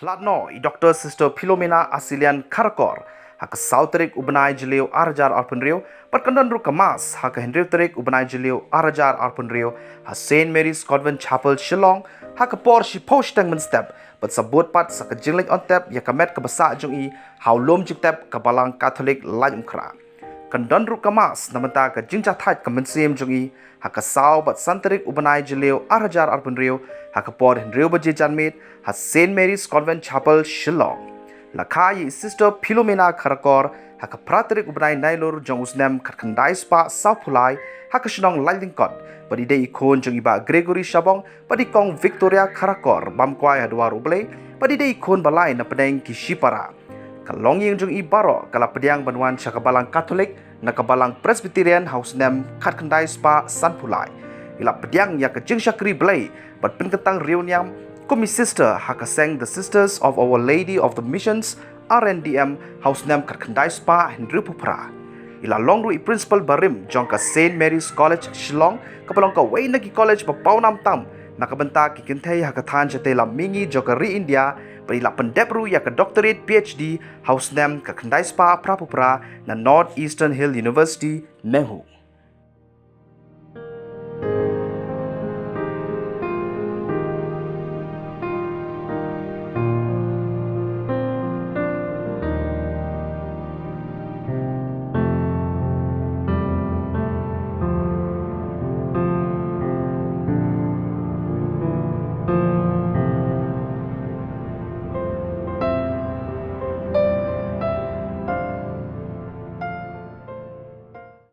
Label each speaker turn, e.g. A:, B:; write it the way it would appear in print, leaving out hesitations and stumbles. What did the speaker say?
A: Khlad Dr. Sister Philomena Asilian Kharakor, haka Sauterik Ubanai Jilio Arajar Arpunrio, but Kandandru Kamas, haka Hendriterik Ubanai Jilio Arajar Arpunrio, ha St. Mary's Convent Chapel Shillong, haka Por she post tangman step, but sabot pat saka jingling on tap, yakamet kabasa jungi, how lom juk tap kabalang Catholic lajum kra. Kandandru Kamas, namanta ka jingja tait kamensim jungi, haka Sao but Santerik Ubanai Jilio Arajar Arpunrio, haka Por Hendrio Baji Janmit, ha St. Mary's Convent Chapel Shillong. Lakai Sister Philomena Kharakor, haka Praterik Ubanai Nailur jong usnem katkandai spa Sapulai, haka Shinong Lighting Cot, padi de ikon jong iba Gregory Shabong, padi kong Victoria Kharakor, bamkwai hadua ruble, padi de ikon balai na pedeng Kishipara. Kalong yang jong ibaro kala pediang banwan sakabalang Katolik na kabalang Presbyterian House Nem katkandai spa Sanpulai. Ila pediang ya kejing syakri belai, but penketang reuniam Kumi sister haka sang the Sisters of Our Lady of the Missions Rndm House Nem Katkandai Spa Hendri Pupra. Ila longru I principal barim jongka St. Mary's College Shillong kapalong ka way nagi college pa paunam tam nakabenta kikintay haka tan jate la mingi joka ri India pa ila pendepru ya ka doctorate PhD House Nem Katkandai Spa Prapupra na Northeastern Hill University Mehu.